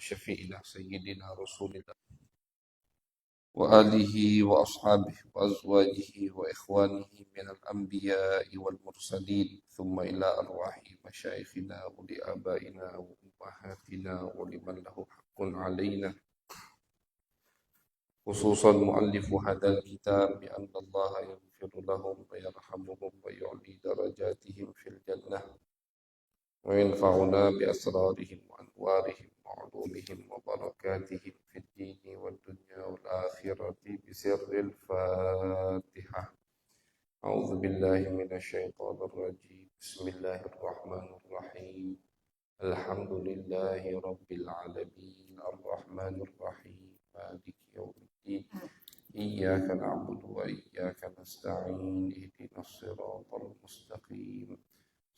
وشفيعنا سيدنا رسول الله وآله وأصحابه وأزواجه وإخوانه من الأنبياء والمرسلين ثم إلى أرواح مشايخنا ولآبائنا وأمهاتنا ولمن له حق علينا خصوصا مؤلف هذا الكتاب بأن الله يغفر لهم ويرحمهم ويعلي درجاتهم في الجنة وينفعنا بأسرارهم وأنوارهم وعلومهم وبركاتهم في الدين والدنيا والآخرة بسر الفاتحة. أعوذ بالله من الشيطان الرجيم. بسم الله الرحمن الرحيم. الحمد لله رب العالمين الرحمن الرحيم مالك يوم الدين إياك نعبد وإياك نستعين اهدنا الصراط المستقيم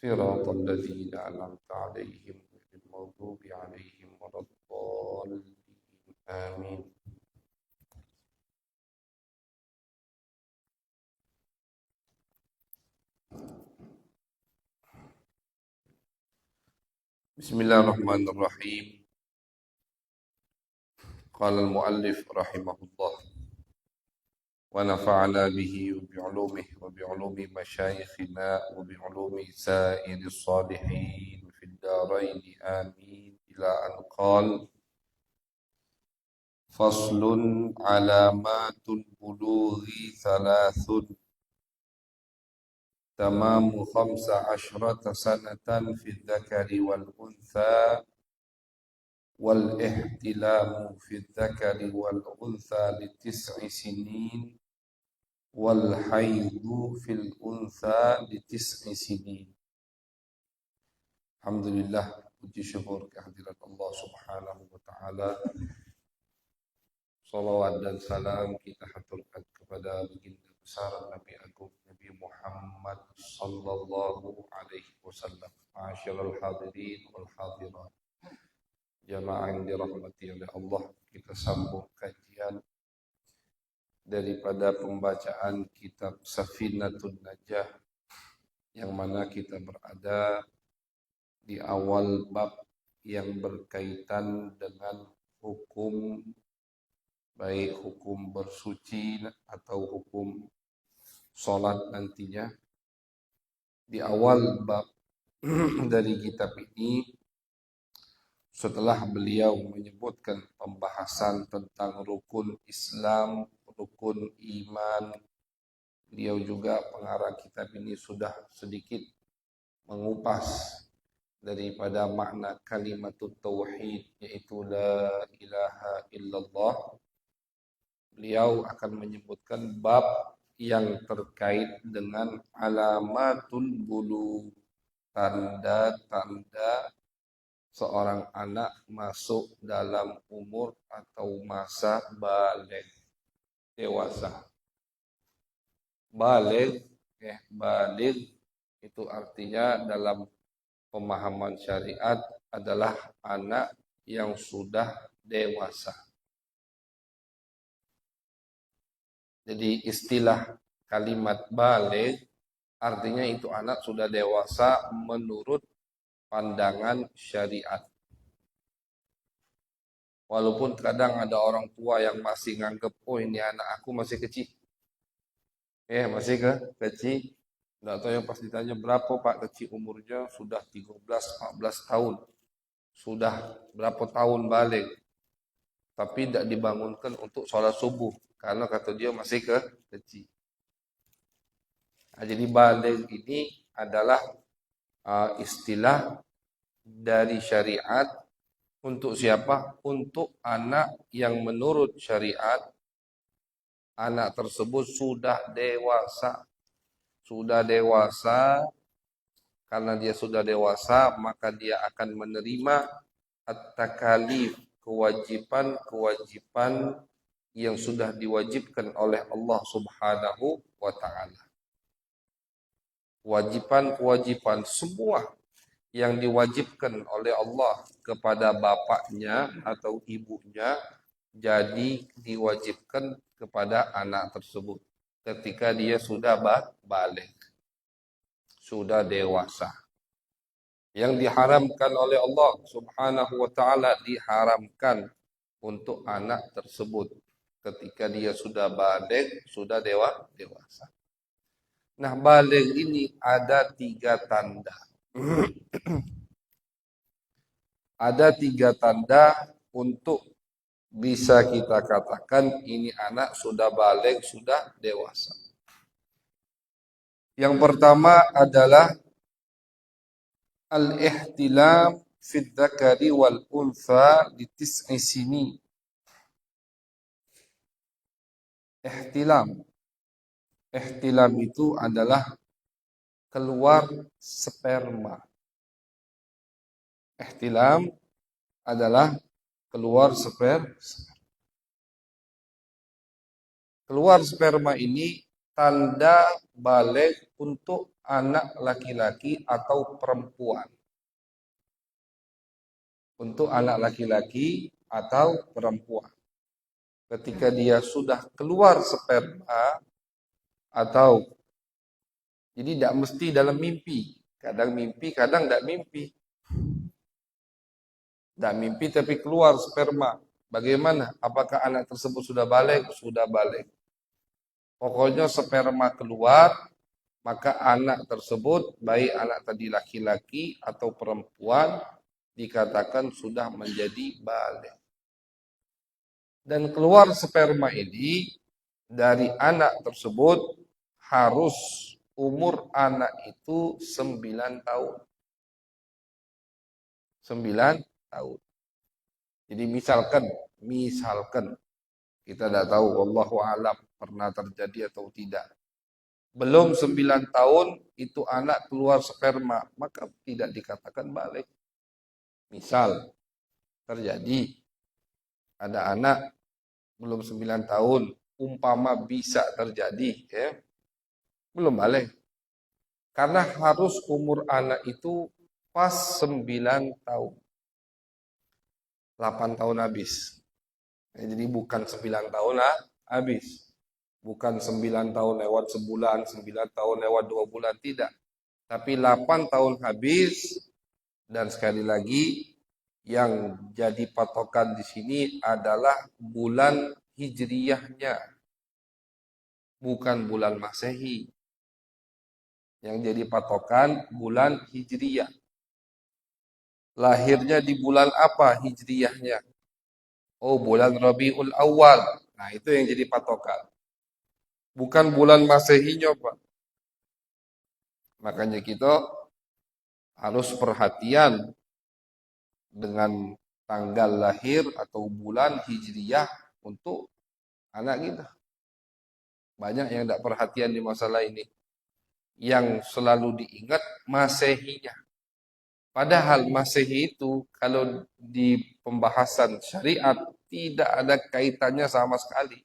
صراط الذين أنعمت عليهم غير المغضوب عليهم ولا الضالين آمين. بسم الله الرحمن الرحيم. قال المؤلف رحمه الله ونفعنا به وبعلومه وبعلوم مشايخنا وبعلوم سائر الصالحين في الدارين آمين إلى أن قال فصل علامات البلوغ ثلاث تمام 15 سنة في الذكر والأنثى والاحتلام في الذكر والأنثى ل9 سنين والحيض في الأنثى ل9 سنين. Alhamdulillah, puji syukur kehadirat Allah Subhanahu wa taala. Salawat dan salam kita haturkan kepada baginda besar Nabi Agung Nabi Muhammad sallallahu alaihi wasallam. Ma'asyiral hadirin wal hadirat. Jamaah yang dirahmati oleh Allah, kita sambung kajian daripada pembacaan kitab Safinatun Najah yang mana kita berada di awal bab yang berkaitan dengan hukum, baik hukum bersuci atau hukum sholat nantinya. Di awal bab dari kitab ini, setelah beliau menyebutkan pembahasan tentang rukun Islam, rukun iman, beliau juga pengarang kitab ini sudah sedikit mengupas daripada makna kalimatut tauhid, yaitu la ilaha illallah. Beliau akan menyebutkan bab yang terkait dengan alamatul bulugh, tanda-tanda seorang anak masuk dalam umur atau masa baligh, dewasa. Baligh itu artinya dalam pemahaman syariat adalah anak yang sudah dewasa. Jadi istilah kalimat baligh artinya itu anak sudah dewasa menurut pandangan syariat. Walaupun kadang ada orang tua yang masih nganggep, oh ini anak aku masih kecil. Masih kecil. Tidak tahu yang pas ditanya berapa pak kecil umurnya, sudah 13-14 tahun. Sudah berapa tahun balik. Tapi tidak dibangunkan untuk sholat subuh. Karena kata dia masih kecil. Nah, jadi balik ini adalah istilah dari syariat untuk siapa? Untuk anak yang menurut syariat anak tersebut sudah dewasa. Sudah dewasa, karena dia sudah dewasa maka dia akan menerima at-takalif, kewajiban-kewajiban yang sudah diwajibkan oleh Allah Subhanahu wa taala. Kewajiban-kewajiban semua yang diwajibkan oleh Allah kepada bapaknya atau ibunya, jadi diwajibkan kepada anak tersebut ketika dia sudah baligh, sudah dewasa. Yang diharamkan oleh Allah Subhanahu wa taala, diharamkan untuk anak tersebut ketika dia sudah baligh, sudah dewasa. Nah, baligh ini ada 3 tanda. Ada 3 tanda untuk bisa kita katakan ini anak sudah baligh, sudah dewasa. Yang pertama adalah al-ihtilam fi dzakari wal untha li 9 sinin. Ihtilam. Ihtilam itu adalah keluar sperma. Ihtilam adalah keluar sperma. Keluar sperma ini tanda baligh untuk anak laki-laki atau perempuan. Untuk anak laki-laki atau perempuan. Ketika dia sudah keluar sperma atau jadi tidak mesti dalam mimpi. Kadang mimpi, kadang tidak mimpi. Tidak mimpi tapi keluar sperma. Bagaimana? Apakah anak tersebut sudah baligh? Sudah baligh. Pokoknya sperma keluar, maka anak tersebut, baik anak tadi laki-laki atau perempuan, dikatakan sudah menjadi baligh. Dan keluar sperma ini dari anak tersebut harus umur anak itu 9 tahun. 9 tahun. Jadi misalkan kita tidak tahu, wallahu alam pernah terjadi atau tidak. Belum 9 tahun itu anak keluar sperma, maka tidak dikatakan baligh. Misal terjadi ada anak belum 9 tahun, umpama bisa terjadi, ya, belum baligh. Karena harus umur anak itu pas 9 tahun. 8 tahun habis. Jadi bukan 9 tahun habis. Bukan 9 tahun lewat sebulan, 9 tahun lewat 2 bulan, tidak. Tapi 8 tahun habis, dan sekali lagi yang jadi patokan di sini adalah bulan hijriyahnya, bukan bulan Masehi. Yang jadi patokan bulan hijriyah. Lahirnya di bulan apa hijriyahnya? Oh, bulan Rabiul Awal. Nah, itu yang jadi patokan. Bukan bulan Masehinya, Pak. Makanya kita harus perhatian dengan tanggal lahir atau bulan hijriyah untuk anak kita. Banyak yang tidak perhatian di masalah ini. Yang selalu diingat Masehinya. Padahal Masehi itu kalau di pembahasan syariat tidak ada kaitannya sama sekali.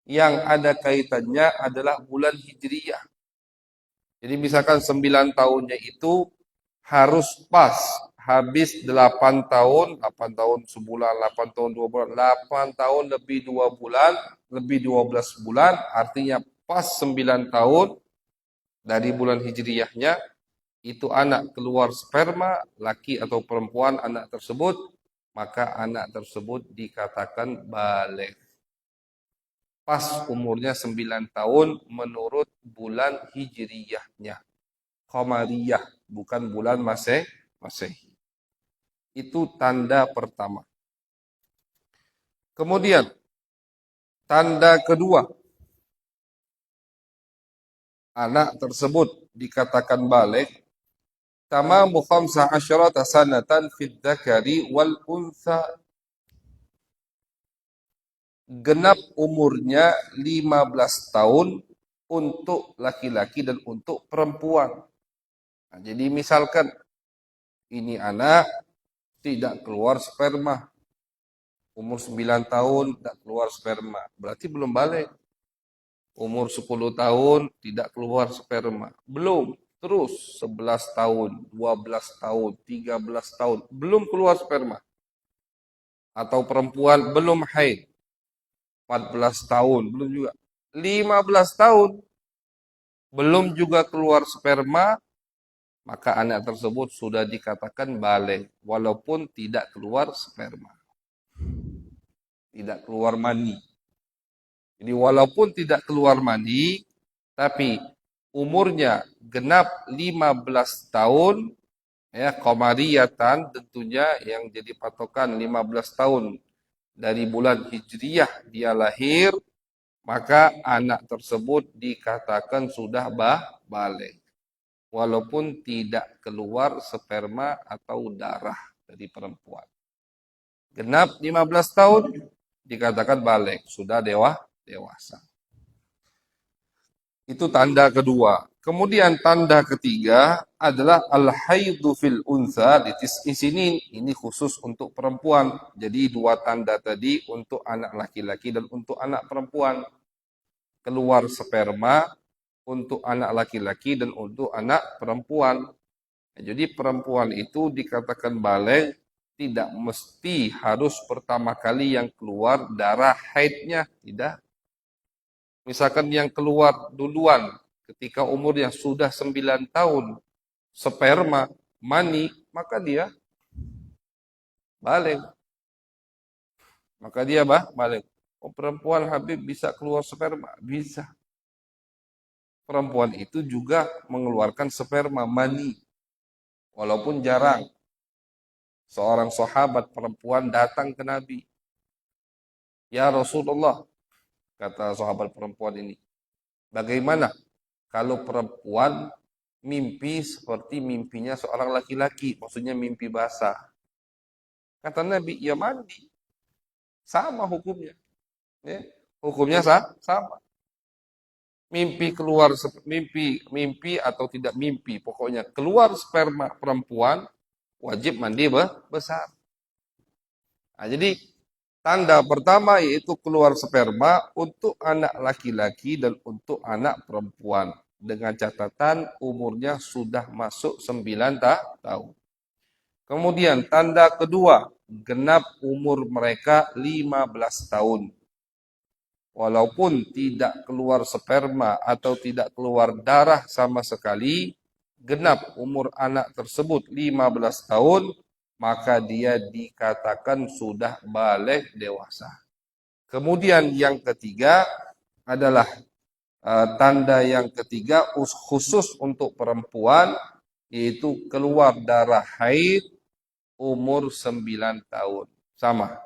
Yang ada kaitannya adalah bulan hijriyah. Jadi misalkan 9 tahunnya itu harus pas habis 8 tahun, 8 tahun sebulan, 8 tahun 2 bulan, 8 tahun lebih 2 bulan, lebih 12 bulan, artinya pas 9 tahun dari bulan hijriyahnya, itu anak keluar sperma, laki atau perempuan anak tersebut, maka anak tersebut dikatakan baligh. Pas umurnya 9 tahun menurut bulan hijriyahnya. Qamariyah, bukan bulan Masehi. Itu tanda pertama. Kemudian, tanda kedua. Anak tersebut dikatakan baligh. Tamamu 15 sanatan fid dzakari wal untha. Genap umurnya 15 tahun untuk laki-laki dan untuk perempuan. Nah, jadi misalkan ini anak tidak keluar sperma. Umur 9 tahun tidak keluar sperma. Berarti belum baligh. Umur 10 tahun tidak keluar sperma. Belum. Terus 11 tahun, 12 tahun, 13 tahun. Belum keluar sperma. Atau perempuan belum haid. 14 tahun. Belum juga. 15 tahun. Belum juga keluar sperma. maka anak tersebut sudah dikatakan baligh walaupun tidak keluar sperma, tidak keluar mani. Jadi walaupun tidak keluar mani, tapi umurnya genap 15 tahun, ya, qamariyatan tentunya yang jadi patokan 15 tahun dari bulan Hijriyah dia lahir, maka anak tersebut dikatakan sudah baligh. Walaupun tidak keluar sperma atau darah dari perempuan. Genap 15 tahun dikatakan baligh, sudah dewasa. Itu tanda kedua. Kemudian tanda ketiga adalah al-haidu fil unsa di sini, ini khusus untuk perempuan. Jadi dua tanda tadi untuk anak laki-laki dan untuk anak perempuan. Keluar sperma untuk anak laki-laki dan untuk anak perempuan. Jadi perempuan itu dikatakan baligh tidak mesti harus pertama kali yang keluar darah haidnya, tidak. Misalkan yang keluar duluan ketika umurnya sudah 9 tahun, sperma, mani, maka dia baligh. Maka dia baligh. Oh, perempuan Habib bisa keluar sperma? Bisa. Perempuan itu juga mengeluarkan sperma, mani. Walaupun jarang. Seorang sahabat perempuan datang ke Nabi. Ya Rasulullah, kata sahabat perempuan ini, bagaimana kalau perempuan mimpi seperti mimpinya seorang laki-laki, maksudnya mimpi basah? Kata Nabi, ya mandi. Sama hukumnya. Ya, hukumnya sama. Mimpi keluar, mimpi atau tidak mimpi, pokoknya keluar sperma perempuan, wajib mandi besar. Nah, jadi tanda pertama yaitu keluar sperma untuk anak laki-laki dan untuk anak perempuan. Dengan catatan umurnya sudah masuk 9 tahun. Kemudian tanda kedua, genap umur mereka 15 tahun. Walaupun tidak keluar sperma atau tidak keluar darah sama sekali, genap umur anak tersebut 15 tahun, maka dia dikatakan sudah baligh dewasa. Kemudian yang ketiga adalah tanda yang ketiga khusus untuk perempuan, yaitu keluar darah haid umur 9 tahun. Sama.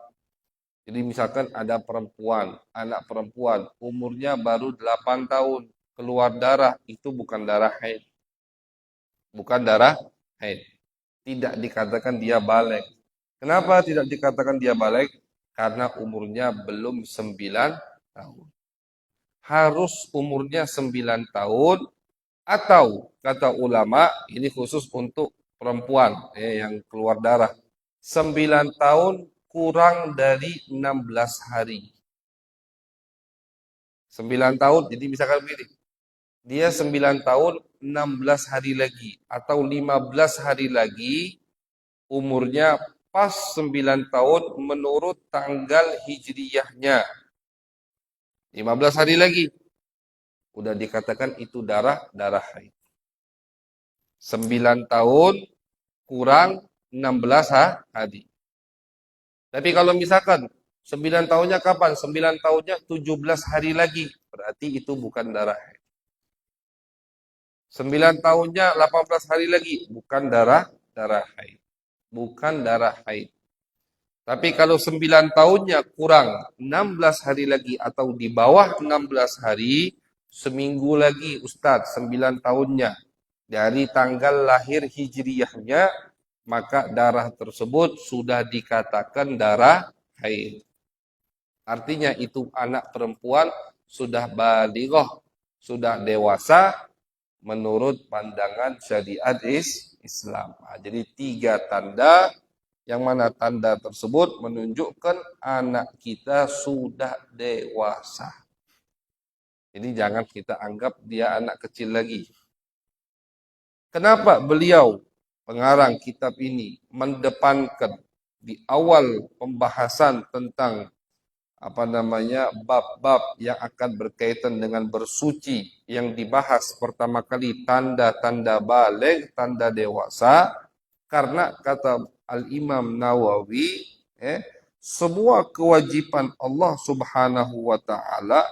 Jadi misalkan ada perempuan, anak perempuan, umurnya baru 8 tahun, keluar darah, itu bukan darah haid. Bukan darah haid. Tidak dikatakan dia baligh. Kenapa tidak dikatakan dia baligh? Karena umurnya belum 9 tahun. Harus umurnya 9 tahun atau kata ulama, ini khusus untuk perempuan yang keluar darah. 9 tahun kurang dari 16 hari. 9 tahun, jadi misalkan begini. Dia 9 tahun, 16 hari lagi. Atau 15 hari lagi, umurnya pas 9 tahun menurut tanggal hijriyahnya. 15 hari lagi. Udah dikatakan itu darah haid. 9 tahun kurang 16 hari. Tapi kalau misalkan 9 tahunnya kapan? 9 tahunnya 17 hari lagi. Berarti itu bukan darah haid. 9 tahunnya 18 hari lagi. Bukan darah haid. Bukan darah haid. Tapi kalau 9 tahunnya kurang 16 hari lagi atau di bawah 16 hari, seminggu lagi Ustadz 9 tahunnya. Dari tanggal lahir hijriyahnya, maka darah tersebut sudah dikatakan darah haid. Artinya itu anak perempuan sudah balighah, sudah dewasa menurut pandangan syariat Islam. Nah, jadi 3 tanda, yang mana tanda tersebut menunjukkan anak kita sudah dewasa. Jadi jangan kita anggap dia anak kecil lagi. Kenapa beliau pengarang kitab ini mendepankan di awal pembahasan tentang bab-bab yang akan berkaitan dengan bersuci yang dibahas pertama kali tanda-tanda baligh, tanda dewasa, karena kata Al-Imam Nawawi, semua kewajiban Allah Subhanahu wa taala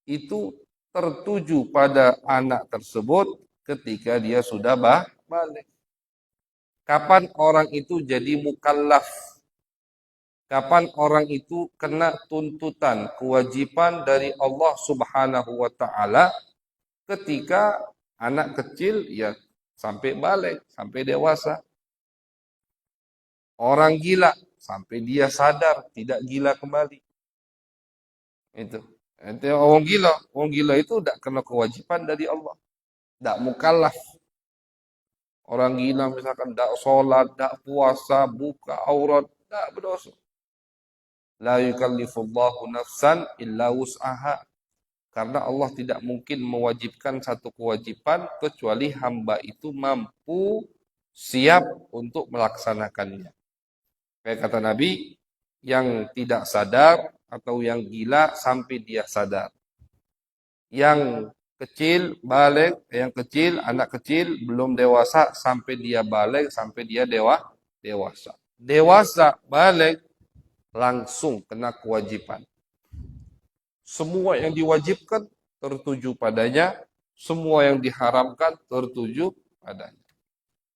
itu tertuju pada anak tersebut ketika dia sudah balik. Kapan orang itu jadi mukallaf? Kapan orang itu kena tuntutan, kewajiban dari Allah Subhanahu wa taala ketika anak kecil ya sampai balik, sampai dewasa. Orang gila sampai dia sadar, tidak gila kembali. Itu. Itu orang gila itu tidak kena kewajiban dari Allah. Tidak mukallaf. Orang gila misalkan tidak sholat, tidak puasa, buka aurat, tidak berdosa. La yukallifullahu nafsan illa wus'aha. Karena Allah tidak mungkin mewajibkan satu kewajiban kecuali hamba itu mampu siap untuk melaksanakannya. Kayak kata Nabi, yang tidak sadar atau yang gila sampai dia sadar. Yang kecil balik, yang kecil, anak kecil belum dewasa sampai dia balik, sampai dia dewasa. Dewasa balik langsung kena kewajiban. Semua yang diwajibkan tertuju padanya, semua yang diharamkan tertuju padanya.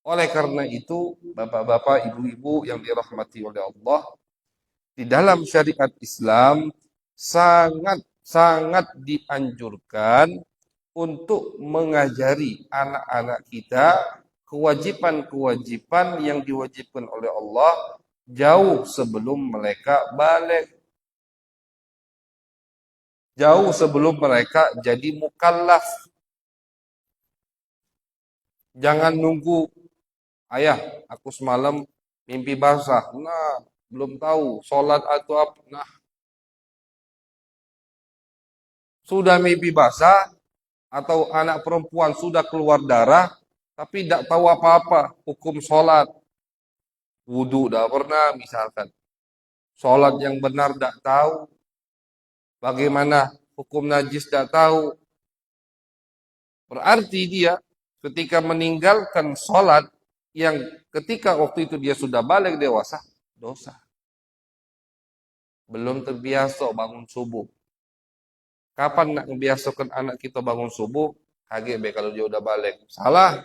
Oleh karena itu, bapak-bapak, ibu-ibu yang dirahmati oleh Allah, di dalam syariat Islam sangat dianjurkan untuk mengajari anak-anak kita kewajiban-kewajiban yang diwajibkan oleh Allah jauh sebelum mereka balik. Jauh sebelum mereka jadi mukallaf. Jangan nunggu, ayah, aku semalam mimpi basah. Nah, belum tahu sholat atau apa. Nah, sudah mimpi basah atau anak perempuan sudah keluar darah, tapi tidak tahu apa-apa hukum sholat. Wudhu tidak pernah misalkan. Sholat yang benar tidak tahu. Bagaimana hukum najis tidak tahu. Berarti dia ketika meninggalkan sholat yang ketika waktu itu dia sudah balik dewasa, dosa. Belum terbiasa bangun subuh. Kapan nak membiasakan anak kita bangun subuh? KGB kalau dia udah balik. Salah.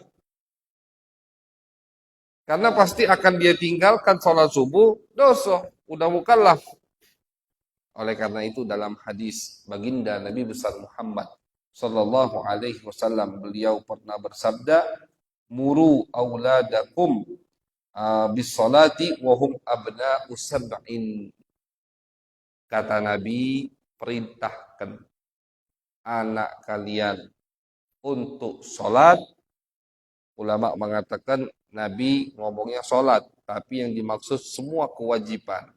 Karena pasti akan dia tinggalkan sholat subuh, dosa. Udah mukallaf. Oleh karena itu dalam hadis baginda Nabi besar Muhammad sallallahu alaihi wasallam, beliau pernah bersabda, muru auladakum bis salati wa hum abna'u sab'in. Kata Nabi, perintahkan anak kalian untuk sholat. Ulama mengatakan Nabi ngomongnya sholat, tapi yang dimaksud semua kewajiban.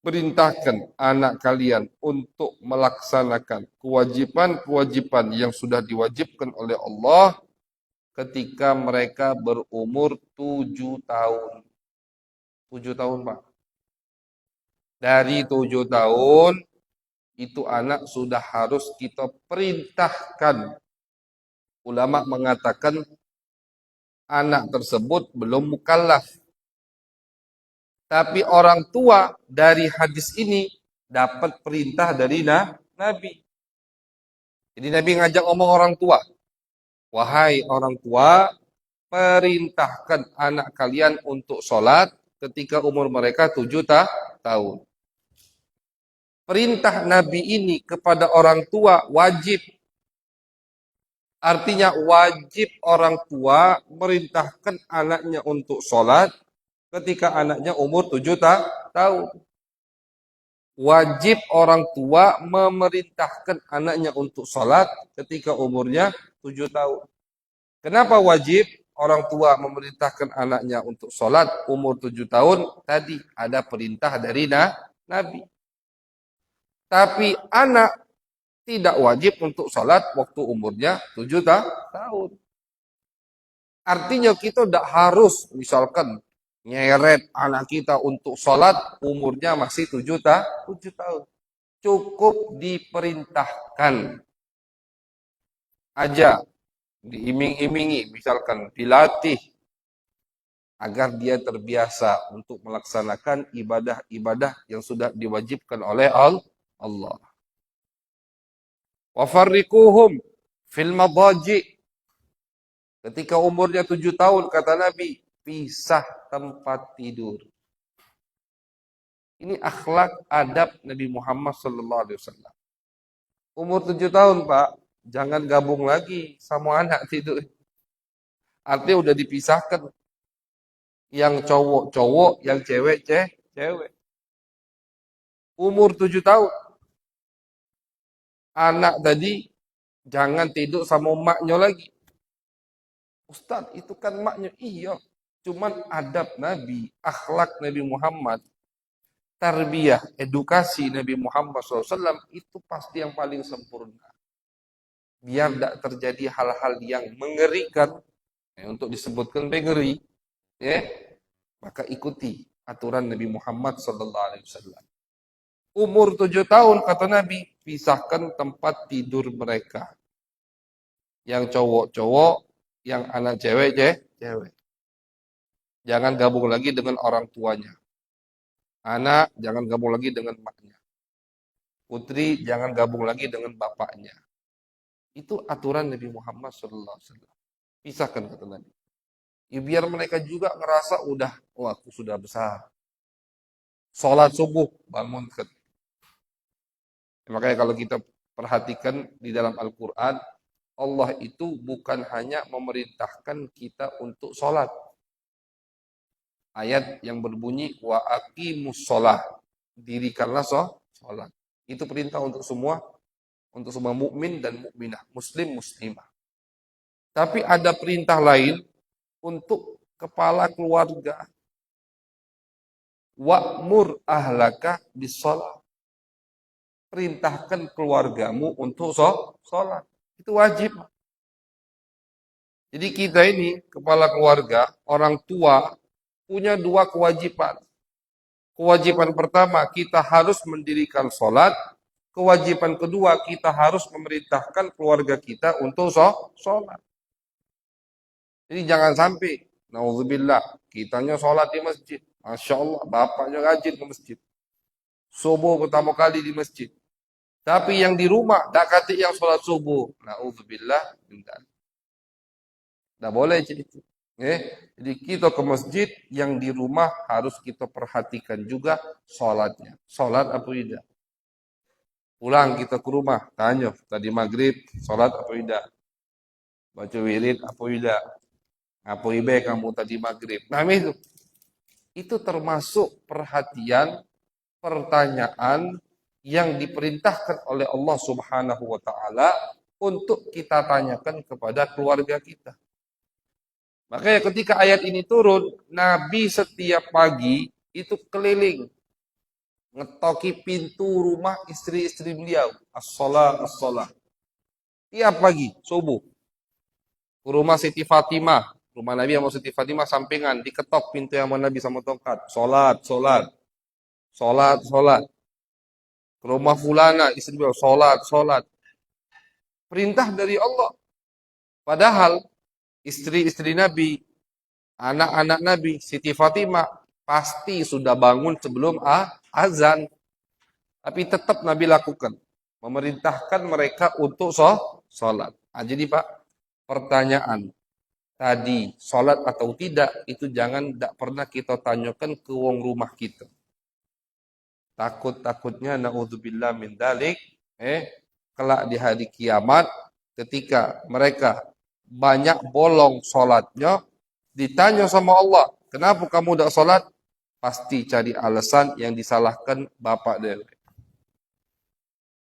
Perintahkan anak kalian untuk melaksanakan kewajiban-kewajiban yang sudah diwajibkan oleh Allah ketika mereka berumur 7 tahun. 7 tahun, Pak. Dari 7 tahun, itu anak sudah harus kita perintahkan. Ulama mengatakan anak tersebut belum mukallaf. Tapi orang tua dari hadis ini dapat perintah dari Nabi. Jadi Nabi ngajak ngomong orang tua. Wahai orang tua, perintahkan anak kalian untuk sholat ketika umur mereka 7 tahun. Perintah Nabi ini kepada orang tua wajib. Artinya wajib orang tua merintahkan anaknya untuk sholat ketika anaknya umur 7 tahun. Wajib orang tua memerintahkan anaknya untuk sholat ketika umurnya 7 tahun. Kenapa wajib orang tua memerintahkan anaknya untuk sholat umur 7 tahun? Tadi ada perintah dari Nabi. Tapi anak tidak wajib untuk sholat waktu umurnya 7 tahun. Artinya kita tidak harus misalkan nyeret anak kita untuk sholat, umurnya masih 7 tahun. Cukup diperintahkan aja, diiming-imingi, misalkan dilatih, agar dia terbiasa untuk melaksanakan ibadah-ibadah yang sudah diwajibkan oleh Allah. Wa farriquhum fil madaji. Ketika umurnya 7 tahun, kata Nabi, pisah tempat tidur. Ini akhlak adab Nabi Muhammad SAW. Umur 7 tahun, Pak, jangan gabung lagi sama anak tidur. Artinya udah dipisahkan. Yang cowok-cowok, yang cewek. Umur 7 tahun. Anak tadi jangan tidur sama maknya lagi. Ustaz, itu kan maknya. Iya. Cuman adab Nabi, akhlak Nabi Muhammad, tarbiyah, edukasi Nabi Muhammad SAW itu pasti yang paling sempurna. Biar tidak terjadi hal-hal yang mengerikan, untuk disebutkan mengeri, maka ikuti aturan Nabi Muhammad SAW. Umur 7 tahun, kata Nabi, pisahkan tempat tidur mereka. Yang cowok-cowok, yang anak cewek. Jangan gabung lagi dengan orang tuanya. Anak jangan gabung lagi dengan maknya. Putri jangan gabung lagi dengan bapaknya. Itu aturan Nabi Muhammad SAW. Pisahkan, kata Nabi. Ya, biar mereka juga ngerasa aku sudah besar. Sholat subuh, bangunkan. Makanya kalau kita perhatikan di dalam Al-Quran, Allah itu bukan hanya memerintahkan kita untuk sholat. Ayat yang berbunyi, wa aqimus sholah. Dirikanlah sholat. Itu perintah untuk semua mukmin dan mukminah, muslim, muslimah. Tapi ada perintah lain untuk kepala keluarga. Wa'mur ahlaka bis-shalah. Perintahkan keluargamu untuk sholat. Itu wajib. Jadi kita ini, kepala keluarga, orang tua, punya 2 kewajiban. Kewajiban pertama, kita harus mendirikan sholat. Kewajiban kedua, kita harus memerintahkan keluarga kita untuk sholat. Jadi jangan sampai, naudzubillah, kitanya sholat di masjid. Masya Allah, bapaknya rajin ke masjid. Subuh pertama kali di masjid. Tapi yang di rumah, tak kata yang sholat subuh. Naudzubillah, tidak boleh jadi itu. Jadi kita ke masjid, yang di rumah harus kita perhatikan juga sholatnya. Sholat apa tidak? Pulang kita ke rumah, tanya, tadi maghrib, sholat apa tidak? Baca wirid apa tidak? Apa ibe kamu tadi maghrib? Nah itu termasuk perhatian, pertanyaan yang diperintahkan oleh Allah Subhanahu wa Ta'ala untuk kita tanyakan kepada keluarga kita. Makanya ketika ayat ini turun, Nabi setiap pagi itu keliling, ngetoki pintu rumah istri-istri beliau. As-shalah, as-shalah. Tiap pagi, subuh. Ke rumah Siti Fatimah. Rumah Nabi sama Siti Fatimah sampingan. Diketok pintu yang Nabi sama tongkat. Sholat, sholat. Sholat, sholat. Ke rumah fulana, istri beliau. Sholat, sholat. Perintah dari Allah. Padahal istri-istri Nabi, anak-anak Nabi, Siti Fatimah, pasti sudah bangun sebelum azan. Tapi tetap Nabi lakukan. Memerintahkan mereka untuk sholat. Nah, jadi Pak, pertanyaan tadi, sholat atau tidak, itu tidak pernah kita tanyakan ke wong rumah kita. Takut-takutnya, na'udzubillah min dalik, kelak di hari kiamat, ketika mereka banyak bolong sholatnya, ditanya sama Allah, kenapa kamu tidak sholat? Pasti cari alasan yang disalahkan bapak dia.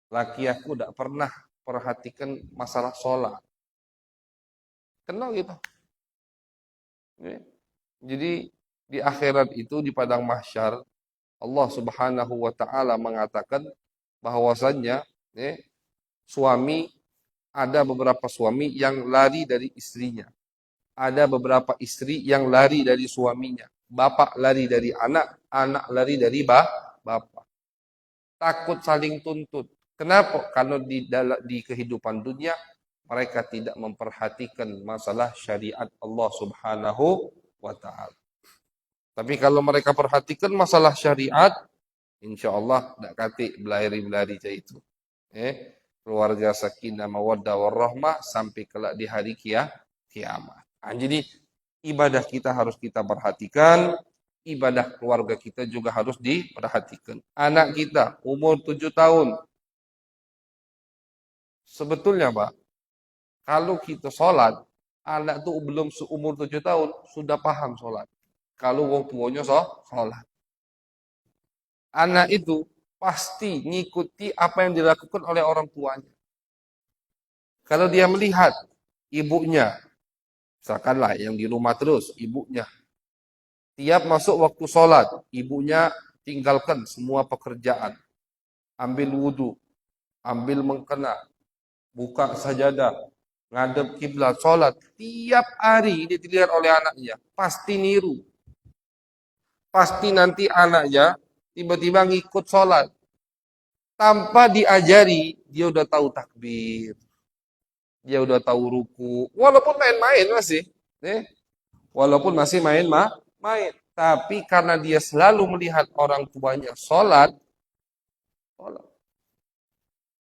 Laki aku tidak pernah perhatikan masalah sholat. Kenal gitu. Jadi di akhirat itu, di padang mahsyar, Allah Subhanahu wa Ta'ala mengatakan bahwasannya ada beberapa suami yang lari dari istrinya. Ada beberapa istri yang lari dari suaminya. Bapak lari dari anak, anak lari dari bapak. Takut saling tuntut. Kenapa? Karena di kehidupan dunia mereka tidak memperhatikan masalah syariat Allah Subhanahu wa taala. Tapi kalau mereka perhatikan masalah syariat, insya Allah tidak kati belari-belari itu. Keluarga sakinah mawaddah warahmah sampai kelak di hari kiamat. Nah, jadi ibadah kita harus kita perhatikan, ibadah keluarga kita juga harus diperhatikan. Anak kita umur 7 tahun. Sebetulnya Pak, kalau kita sholat, anak itu belum seumur 7 tahun, sudah paham sholat. Kalau wong tuanya sholat. Anak itu pasti ngikuti apa yang dilakukan oleh orang tuanya. Kalau dia melihat ibunya, misalkanlah yang di rumah terus, ibunya, tiap masuk waktu sholat, ibunya tinggalkan semua pekerjaan. Ambil wudhu, ambil mengkena, buka sajadah, ngadep kiblat, sholat. Tiap hari dia dilihat oleh anaknya, pasti niru. Pasti nanti anaknya tiba-tiba ngikut sholat. Tanpa diajari, dia udah tahu takbir. Dia udah tahu ruku. Walaupun main-main masih. Walaupun masih main. Tapi karena dia selalu melihat orang tuanya sholat.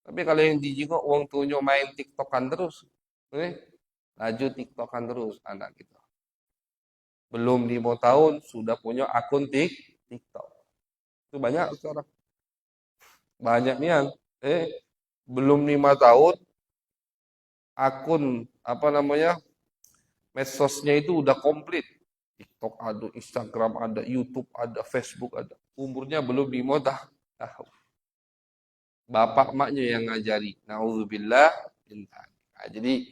Tapi kalau yang dijenguk uang tuanya main tiktokan terus. Laju tiktokan terus anak kita. Belum 5 tahun sudah punya akun TikTok. Itu banyak sekarang. Banyak yang belum 5 tahun akun medsosnya itu udah komplit. TikTok ada, Instagram ada, YouTube ada, Facebook ada. Umurnya belum 5 tahun. Bapak maknya yang ngajari. Nauzubillah. Nah, jadi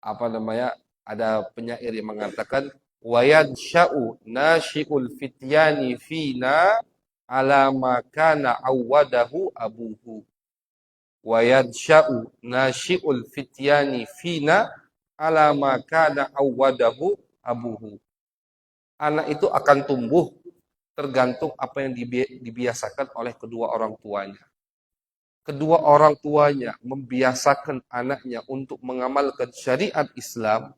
ada penyair yang mengatakan wayadsha'u nashi'ul fityani fina ala ma kana awwadahu abuhu. Wayadsha'u nashi'ul fityani fina ala ma kana awwadahu abuhu. Anak itu akan tumbuh tergantung apa yang dibiasakan oleh kedua orang tuanya. Kedua orang tuanya membiasakan anaknya untuk mengamalkan syariat Islam,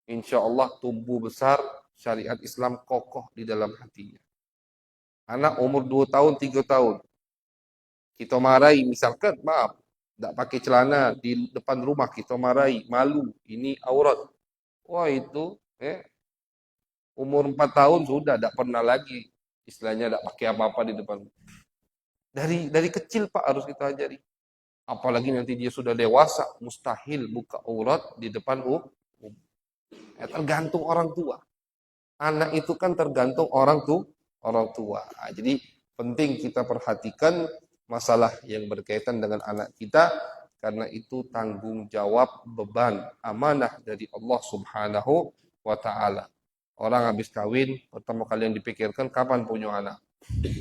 insya Allah tumbuh besar syariat Islam kokoh di dalam hatinya. Anak umur 2 tahun, 3 tahun, kita marahi, misalkan, maaf, tidak pakai celana di depan rumah, kita marahi, malu, ini aurat. Wah itu, umur 4 tahun sudah, tidak pernah lagi, istilahnya tidak pakai apa-apa di depan. Dari kecil Pak harus kita ajari. Apalagi nanti dia sudah dewasa, mustahil buka aurat di depan tergantung orang tua. Anak itu kan tergantung orang tua. Nah, jadi penting kita perhatikan masalah yang berkaitan dengan anak kita, karena itu tanggung jawab beban amanah dari Allah Subhanahu wa taala. Orang habis kawin, pertama kali yang dipikirkan kapan punya anak.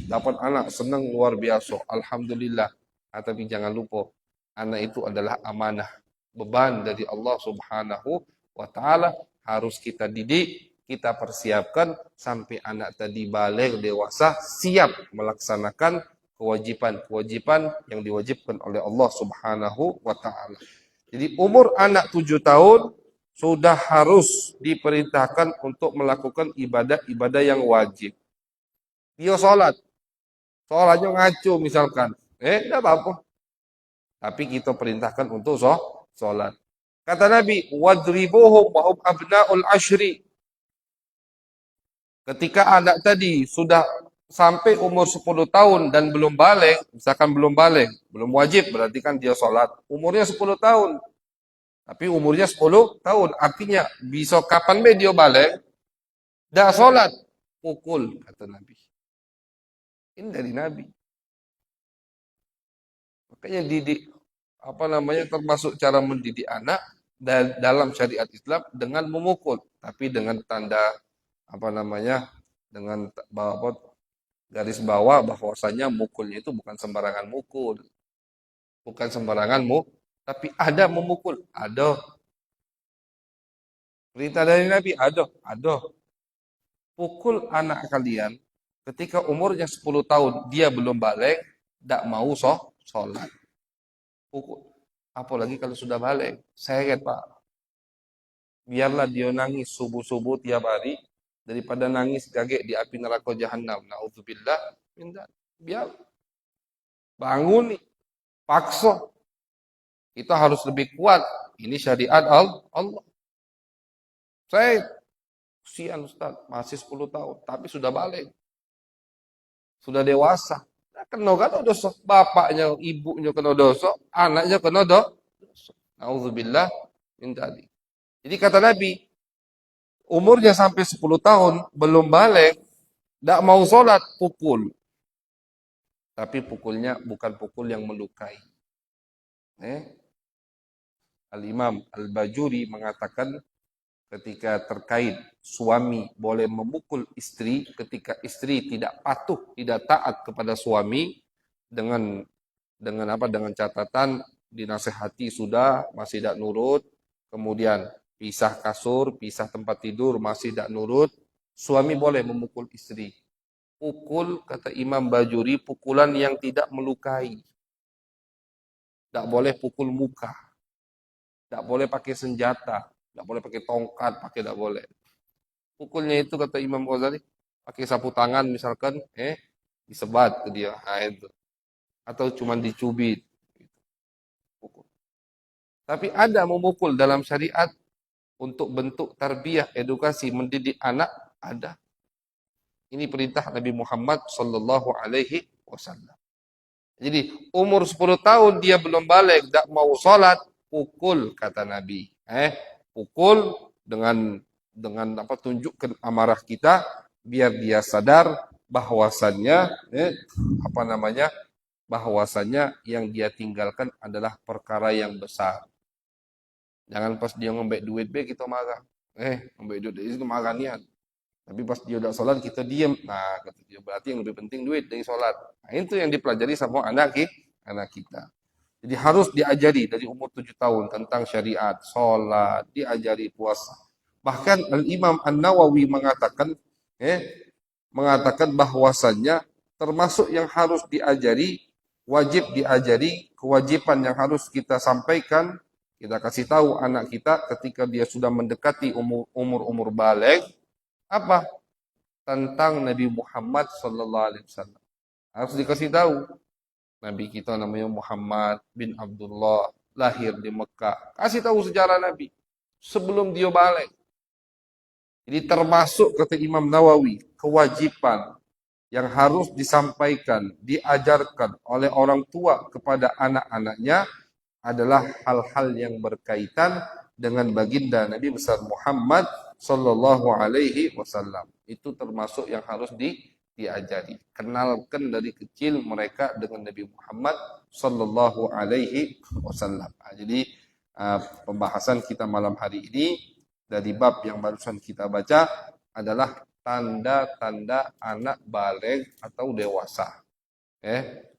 Dapat anak senang luar biasa, alhamdulillah. Tapi jangan lupa, anak itu adalah amanah, beban dari Allah Subhanahu wa taala, harus kita didik, kita persiapkan sampai anak tadi balik dewasa, siap melaksanakan kewajiban-kewajiban yang diwajibkan oleh Allah Subhanahu wa taala. Jadi umur anak 7 tahun sudah harus diperintahkan untuk melakukan ibadah-ibadah yang wajib. Dia sholatnya ngaco misalkan, tidak apa-apa. Tapi kita perintahkan untuk sholat. Kata Nabi, wadribuhum wa hum abna'ul ashri. Ketika anak tadi sudah sampai umur 10 tahun dan belum balik, misalkan belum balik, belum wajib, berarti kan dia sholat. Umurnya 10 tahun. Tapi umurnya 10 tahun. Artinya, bisa kapan dia balik, dah sholat. Pukul, kata Nabi. Ini dari Nabi. Makanya termasuk cara mendidik anak dalam syariat Islam dengan memukul, tapi dengan tanda dengan garis bawah bahwasanya mukulnya itu bukan sembarangan mukul. Bukan sembarangan tapi ada memukul, ada. Perintah dari Nabi ada. pukul anak kalian ketika umurnya 10 tahun, dia belum balik, tidak mau sholat. Pukul. Apalagi kalau sudah balik. Saya Pak, biarlah dia nangis subuh-subuh tiap hari, daripada nangis gagek di api neraka jahanam. Na'udzubillah. Biar bangun nih, paksa. Kita harus lebih kuat. Ini syariat Allah. Saya kesian Ustaz, masih 10 tahun, tapi sudah balik. Sudah dewasa. Nah, kena dosa. Bapaknya, ibunya kena dosa, anaknya kena dosa. Nauzubillah min dzalik. Jadi kata Nabi, umurnya sampai 10 tahun, belum balik, tidak mau sholat, pukul. Tapi pukulnya bukan pukul yang melukai. Al-Imam Al-Bajuri mengatakan ketika terkait suami boleh memukul istri ketika istri tidak patuh, tidak taat kepada suami dengan dengan catatan dinasehati sudah masih tidak nurut, kemudian pisah kasur, pisah tempat tidur masih tidak nurut, suami boleh memukul istri. Pukul kata Imam Bajuri pukulan yang tidak melukai. Tidak boleh pukul muka. Tidak boleh pakai senjata. Tidak boleh pakai tongkat, tidak boleh. Pukulnya itu kata Imam Ghazali, pakai sapu tangan misalkan, disebat ke dia, itu. Atau cuma dicubit. Pukul. Tapi ada memukul dalam syariat untuk bentuk tarbiyah, edukasi, mendidik anak, ada. Ini perintah Nabi Muhammad sallallahu alaihi wasallam. Jadi umur 10 tahun dia belum balik, tidak mau sholat, pukul kata Nabi. Pukul dengan tunjukkan amarah kita biar dia sadar bahwasannya bahwasannya yang dia tinggalkan adalah perkara yang besar. Jangan pas dia ngembek duit kita marah. Ngembek duit itu marah niat. Tapi pas dia udah sholat kita diam. Nah, kata dia berarti yang lebih penting duit dari sholat. Nah, itu yang dipelajari sama anak kita. Jadi harus diajari dari umur 7 tahun tentang syariat, sholat, diajari puasa. Bahkan Al-Imam An-Nawawi mengatakan bahwasannya termasuk yang harus diajari, wajib diajari, kewajiban yang harus kita sampaikan, kita kasih tahu anak kita ketika dia sudah mendekati umur baligh, apa? Tentang Nabi Muhammad sallallahu alaihi wasallam. Harus dikasih tahu. Nabi kita namanya Muhammad bin Abdullah, lahir di Mekah. Kasih tahu sejarah Nabi sebelum dia balik. Jadi termasuk kata Imam Nawawi, kewajiban yang harus disampaikan, diajarkan oleh orang tua kepada anak-anaknya adalah hal-hal yang berkaitan dengan baginda Nabi besar Muhammad sallallahu alaihi wasallam. Itu termasuk yang harus diajari. Kenalkan dari kecil mereka dengan Nabi Muhammad sallallahu alaihi wasallam. Jadi pembahasan kita malam hari ini dari bab yang barusan kita baca adalah tanda-tanda anak baligh atau dewasa.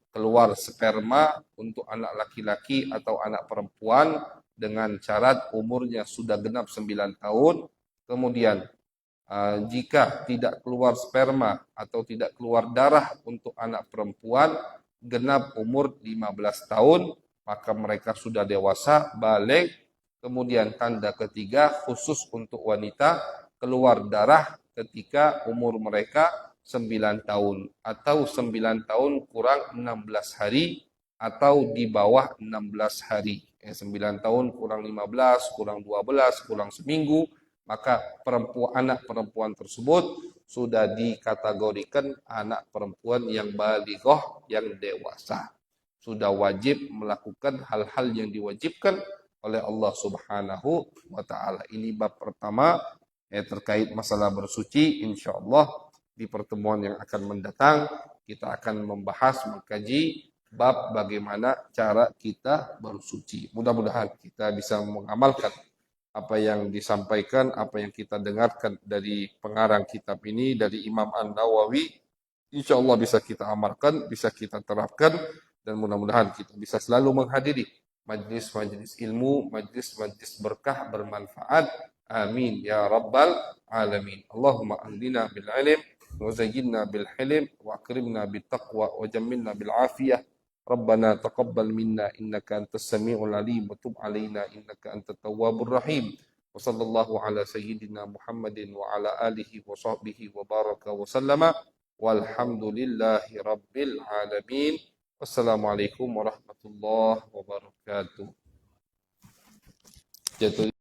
Keluar sperma untuk anak laki-laki atau anak perempuan dengan syarat umurnya sudah genap 9 tahun. Kemudian jika tidak keluar sperma atau tidak keluar darah untuk anak perempuan genap umur 15 tahun, maka mereka sudah dewasa, baligh. Kemudian tanda ketiga khusus untuk wanita, keluar darah ketika umur mereka 9 tahun atau 9 tahun kurang 16 hari atau di bawah 16 hari. 9 tahun kurang 15, kurang 12, kurang seminggu, maka anak perempuan tersebut sudah dikategorikan anak perempuan yang balighah, yang dewasa. Sudah wajib melakukan hal-hal yang diwajibkan oleh Allah Subhanahu wa taala. Ini bab pertama terkait masalah bersuci. Insyaallah di pertemuan yang akan mendatang kita akan membahas, mengkaji bab bagaimana cara kita bersuci. Mudah-mudahan kita bisa mengamalkan apa yang disampaikan, apa yang kita dengarkan dari pengarang kitab ini, dari Imam An-Nawawi. Insya Allah bisa kita amalkan, bisa kita terapkan, dan mudah-mudahan kita bisa selalu menghadiri majlis-majlis ilmu, majlis-majlis berkah, bermanfaat, Amin ya rabbal alamin. Allahumma ahdina bil ilm wa zayyinna bil hilm wa akrimna bit taqwa wa jammilna bil afiyah. Rabbana taqabbal minna innaka antas samiul alim wa tub alaina innaka antat tawwabur rahim. Wa sallallahu ala sayyidina Muhammadin wa ala alihi wa sahbihi wa baraka wa sallama. Walhamdulillahi rabbil alamin. Wassalamualaikum warahmatullahi wabarakatuh. Jatuh